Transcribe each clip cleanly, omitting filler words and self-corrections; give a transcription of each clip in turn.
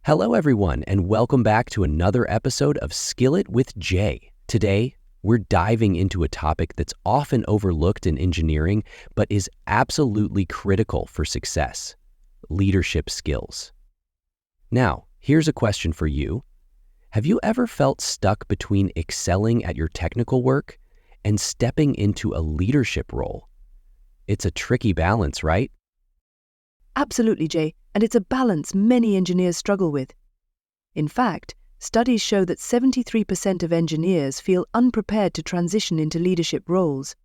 Hello, everyone, and welcome back to another episode of Skillet with Djay. Today, we're diving into a topic that's often overlooked in engineering, but is absolutely critical for success: leadership skills. Now, here's a question for you. Have you ever felt stuck between excelling at your technical work and stepping into a leadership role? It's a tricky balance, right? Absolutely, Jay, and it's a balance many engineers struggle with. In fact, studies show that 73% of engineers feel unprepared to transition into leadership roles.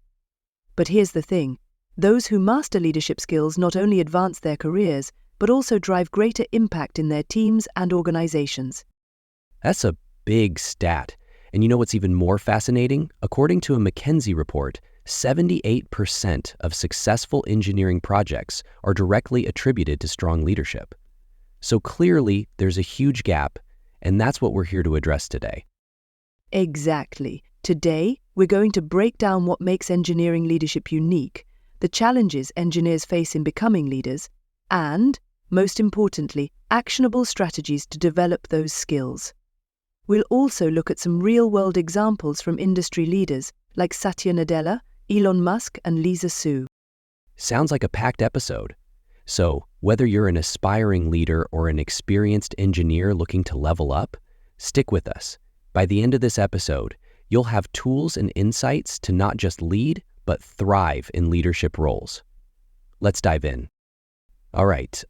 But here's the thing: those who master leadership skills not only advance their careers, but also drive greater impact in their teams and organizations. That's a big stat. And you know what's even more fascinating? According to a McKinsey report, 78% of successful engineering projects are directly attributed to strong leadership. So clearly, there's a huge gap, and that's what we're here to address today. Exactly. Today, we're going to break down what makes engineering leadership unique, the challenges engineers face in becoming leaders, and, most importantly, actionable strategies to develop those skills. We'll also look at some real-world examples from industry leaders like Satya Nadella, Elon Musk, and Lisa Su. Sounds like a packed episode. So, whether you're an aspiring leader or an experienced engineer looking to level up, stick with us. By the end of this episode, you'll have tools and insights to not just lead, but thrive in leadership roles. Let's dive in. All right,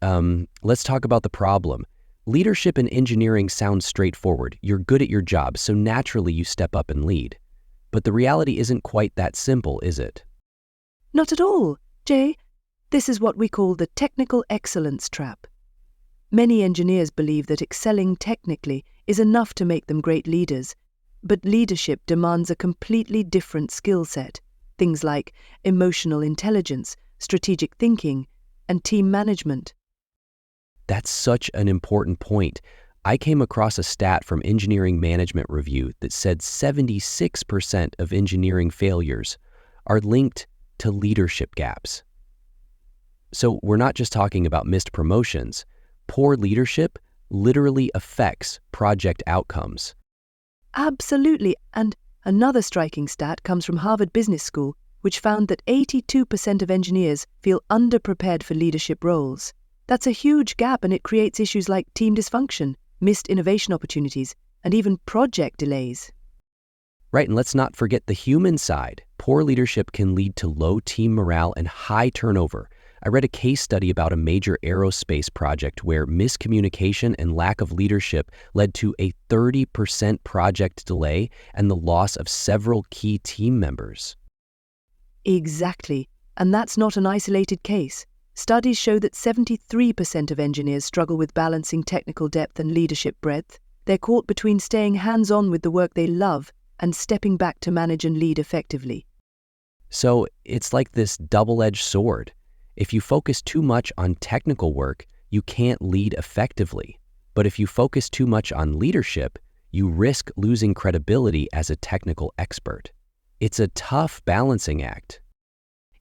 let's talk about the problem. Leadership in engineering sounds straightforward. You're good at your job, so naturally you step up and lead. But the reality isn't quite that simple, is it? Not at all, Jay. This is what we call the technical excellence trap. Many engineers believe that excelling technically is enough to make them great leaders, but leadership demands a completely different skill set. Things like emotional intelligence, strategic thinking, and team management. That's such an important point. I came across a stat from Engineering Management Review that said 76% of engineering failures are linked to leadership gaps. So we're not just talking about missed promotions. Poor leadership literally affects project outcomes. Absolutely, and another striking stat comes from Harvard Business School, which found that 82% of engineers feel underprepared for leadership roles. That's a huge gap, and it creates issues like team dysfunction, missed innovation opportunities, and even project delays. Right, and let's not forget the human side. Poor leadership can lead to low team morale and high turnover. I read a case study about a major aerospace project where miscommunication and lack of leadership led to a 30% project delay and the loss of several key team members. Exactly, and that's not an isolated case. Studies show that 73% of engineers struggle with balancing technical depth and leadership breadth. They're caught between staying hands-on with the work they love and stepping back to manage and lead effectively. So it's like this double-edged sword. If you focus too much on technical work, you can't lead effectively. But if you focus too much on leadership, you risk losing credibility as a technical expert. It's a tough balancing act.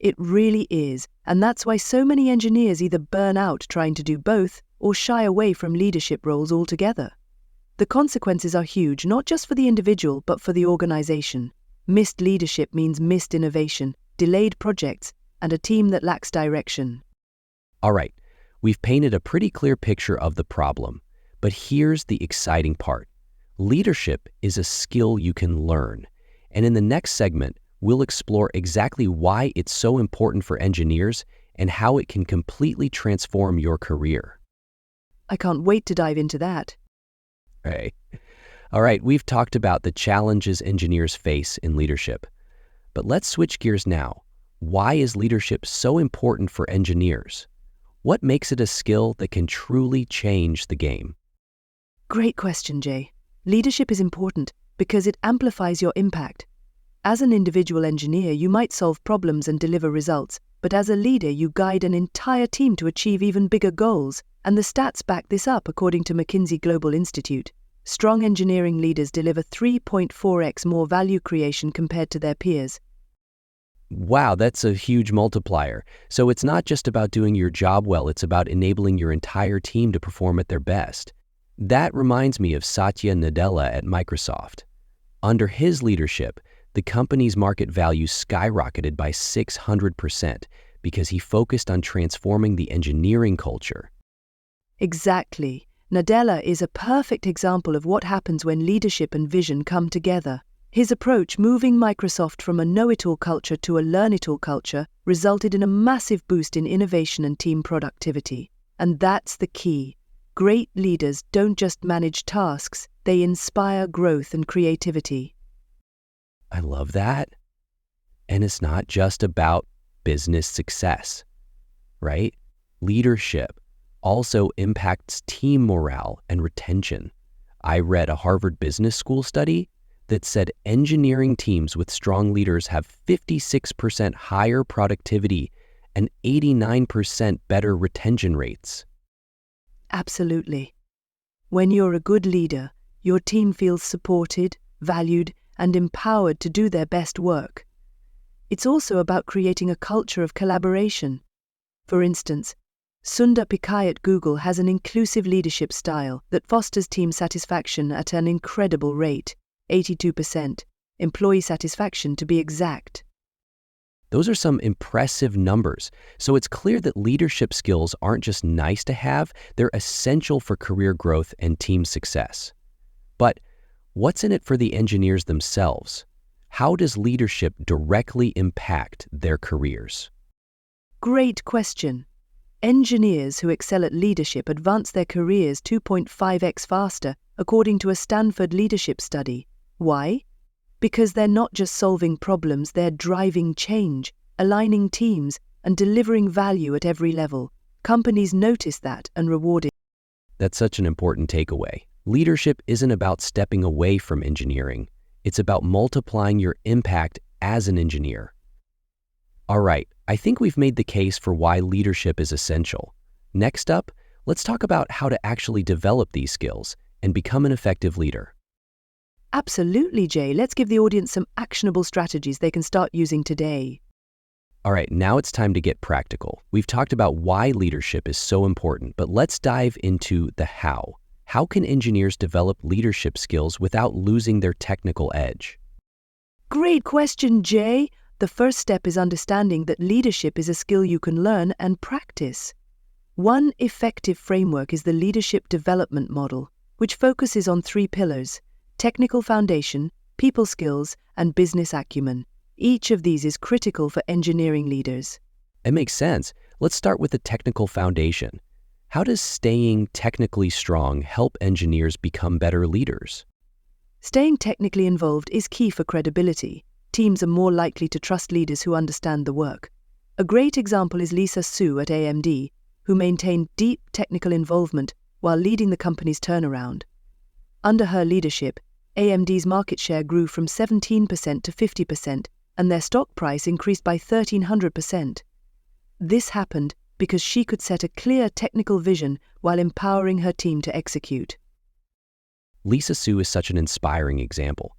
It really is, and that's why so many engineers either burn out trying to do both or shy away from leadership roles altogether. The consequences are huge, not just for the individual, but for the organization. Missed leadership means missed innovation, delayed projects, and a team that lacks direction. All right, we've painted a pretty clear picture of the problem, but here's the exciting part. Leadership is a skill you can learn, and in the next segment, we'll explore exactly why it's so important for engineers and how it can completely transform your career. I can't wait to dive into that. Hey. All right, we've talked about the challenges engineers face in leadership. But let's switch gears now. Why is leadership so important for engineers? What makes it a skill that can truly change the game? Great question, Jay. Leadership is important because it amplifies your impact. As an individual engineer, you might solve problems and deliver results, but as a leader, you guide an entire team to achieve even bigger goals, and the stats back this up according to McKinsey Global Institute. Strong engineering leaders deliver 3.4x more value creation compared to their peers. Wow, that's a huge multiplier. So it's not just about doing your job well, it's about enabling your entire team to perform at their best. That reminds me of Satya Nadella at Microsoft. Under his leadership, the company's market value skyrocketed by 600% because he focused on transforming the engineering culture. Exactly. Nadella is a perfect example of what happens when leadership and vision come together. His approach, moving Microsoft from a know-it-all culture to a learn-it-all culture, resulted in a massive boost in innovation and team productivity. And that's the key. Great leaders don't just manage tasks, they inspire growth and creativity. I love that. And it's not just about business success, right? Leadership also impacts team morale and retention. I read a Harvard Business School study that said engineering teams with strong leaders have 56% higher productivity and 89% better retention rates. Absolutely. When you're a good leader, your team feels supported, valued, and empowered to do their best work. It's also about creating a culture of collaboration. For instance, Sundar Pichai at Google has an inclusive leadership style that fosters team satisfaction at an incredible rate, 82%, employee satisfaction to be exact. Those are some impressive numbers. So it's clear that leadership skills aren't just nice to have, they're essential for career growth and team success. But what's in it for the engineers themselves? How does leadership directly impact their careers? Great question. Engineers who excel at leadership advance their careers 2.5x faster, according to a Stanford leadership study. Why? Because they're not just solving problems, they're driving change, aligning teams, and delivering value at every level. Companies notice that and reward it. That's such an important takeaway. Leadership isn't about stepping away from engineering. It's about multiplying your impact as an engineer. All right, I think we've made the case for why leadership is essential. Next up, let's talk about how to actually develop these skills and become an effective leader. Absolutely, Jay. Let's give the audience some actionable strategies they can start using today. All right, now it's time to get practical. We've talked about why leadership is so important, but let's dive into the how. How can engineers develop leadership skills without losing their technical edge? Great question, Jay. The first step is understanding that leadership is a skill you can learn and practice. One effective framework is the leadership development model, which focuses on 3 pillars: technical foundation, people skills, and business acumen. Each of these is critical for engineering leaders. It makes sense. Let's start with the technical foundation. How does staying technically strong help engineers become better leaders? Staying technically involved is key for credibility. Teams are more likely to trust leaders who understand the work. A great example is Lisa Su at AMD, who maintained deep technical involvement while leading the company's turnaround. Under her leadership, AMD's market share grew from 17% to 50%, and their stock price increased by 1,300%. This happened because she could set a clear technical vision while empowering her team to execute. Lisa Su is such an inspiring example.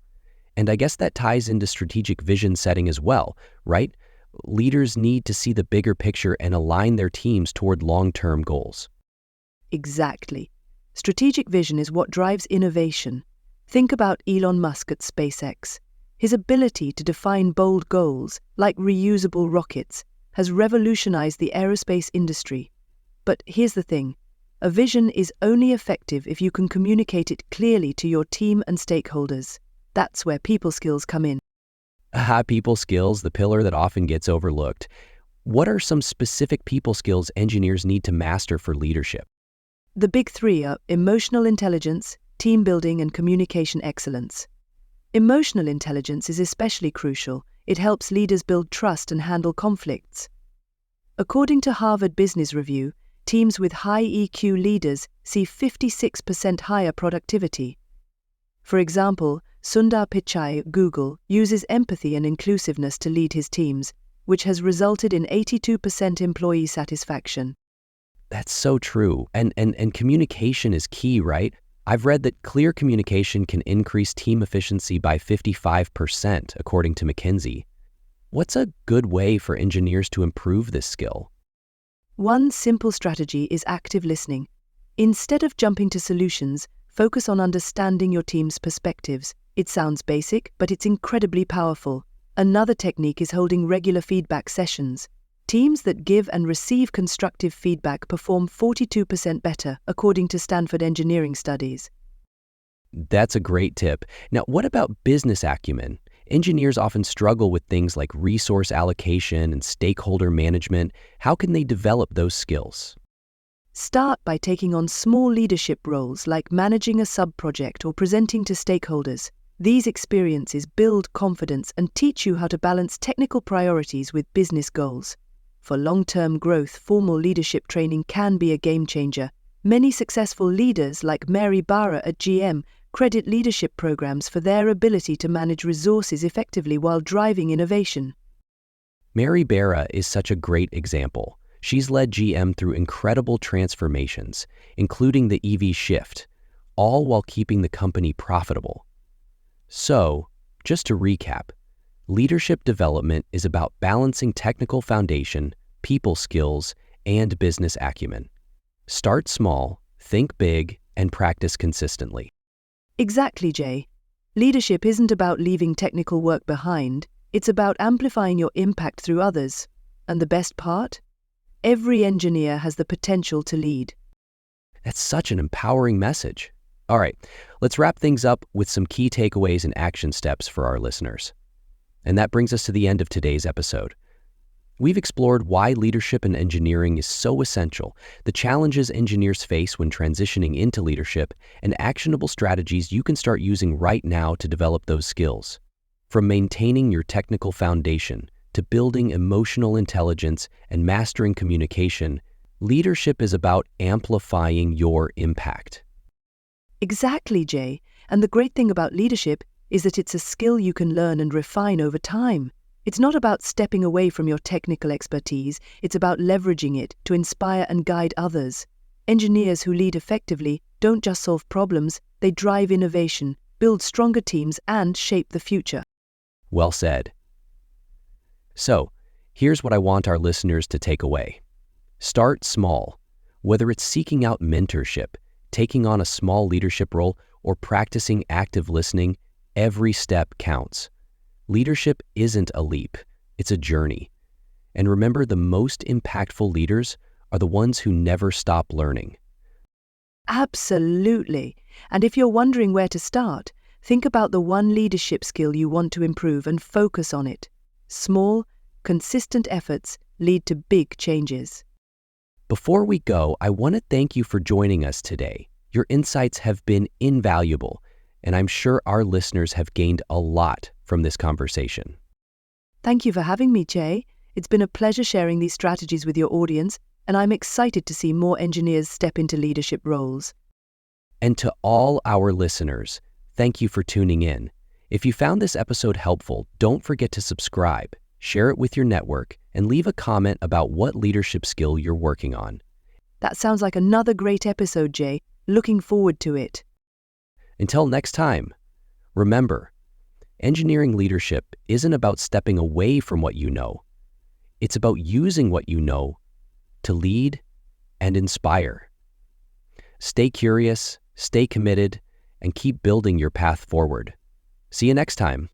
And I guess that ties into strategic vision setting as well, right? Leaders need to see the bigger picture and align their teams toward long-term goals. Exactly. Strategic vision is what drives innovation. Think about Elon Musk at SpaceX. His ability to define bold goals, like reusable rockets, has revolutionized the aerospace industry. But here's the thing. A vision is only effective if you can communicate it clearly to your team and stakeholders. That's where people skills come in. People skills, the pillar that often gets overlooked. What are some specific people skills engineers need to master for leadership? The big 3 are emotional intelligence, team building, and communication excellence. Emotional intelligence is especially crucial. It helps leaders build trust and handle conflicts. According to Harvard Business Review, teams with high EQ leaders see 56% higher productivity. For example, Sundar Pichai at Google uses empathy and inclusiveness to lead his teams, which has resulted in 82% employee satisfaction. That's so true. And communication is key, right? I've read that clear communication can increase team efficiency by 55%, according to McKinsey. What's a good way for engineers to improve this skill? One simple strategy is active listening. Instead of jumping to solutions, focus on understanding your team's perspectives. It sounds basic, but it's incredibly powerful. Another technique is holding regular feedback sessions. Teams that give and receive constructive feedback perform 42% better, according to Stanford engineering studies. That's a great tip. Now, what about business acumen? Engineers often struggle with things like resource allocation and stakeholder management. How can they develop those skills? Start by taking on small leadership roles like managing a sub-project or presenting to stakeholders. These experiences build confidence and teach you how to balance technical priorities with business goals. For long-term growth, formal leadership training can be a game changer. Many successful leaders like Bara at GM credit leadership programs for their ability to manage resources effectively while driving innovation. Bara is such a great example. She's led GM through incredible transformations, including the EV shift, all while keeping the company profitable. So, just to recap, leadership development is about balancing technical foundation, people skills, and business acumen. Start small, think big, and practice consistently. Exactly, Jay. Leadership isn't about leaving technical work behind, it's about amplifying your impact through others. And the best part? Every engineer has the potential to lead. That's such an empowering message. All right, let's wrap things up with some key takeaways and action steps for our listeners. And that brings us to the end of today's episode. We've explored why leadership in engineering is so essential, the challenges engineers face when transitioning into leadership, and actionable strategies you can start using right now to develop those skills. From maintaining your technical foundation to building emotional intelligence and mastering communication, leadership is about amplifying your impact. Exactly, Jay. And the great thing about leadership is that it's a skill you can learn and refine over time. It's not about stepping away from your technical expertise, it's about leveraging it to inspire and guide others. Engineers who lead effectively don't just solve problems, they drive innovation, build stronger teams, and shape the future. Well said. So, here's what I want our listeners to take away. Start small. Whether it's seeking out mentorship, taking on a small leadership role, or practicing active listening, every step counts. Leadership isn't a leap, it's a journey. And remember, the most impactful leaders are the ones who never stop learning. Absolutely. And if you're wondering where to start, think about the one leadership skill you want to improve and focus on it. Small, consistent efforts lead to big changes. Before we go, I want to thank you for joining us today. Your insights have been invaluable, and I'm sure our listeners have gained a lot from this conversation. Thank you for having me, Jay. It's been a pleasure sharing these strategies with your audience, and I'm excited to see more engineers step into leadership roles. And to all our listeners, thank you for tuning in. If you found this episode helpful, don't forget to subscribe, share it with your network, and leave a comment about what leadership skill you're working on. That sounds like another great episode, Jay. Looking forward to it. Until next time, remember, engineering leadership isn't about stepping away from what you know. It's about using what you know to lead and inspire. Stay curious, stay committed, and keep building your path forward. See you next time.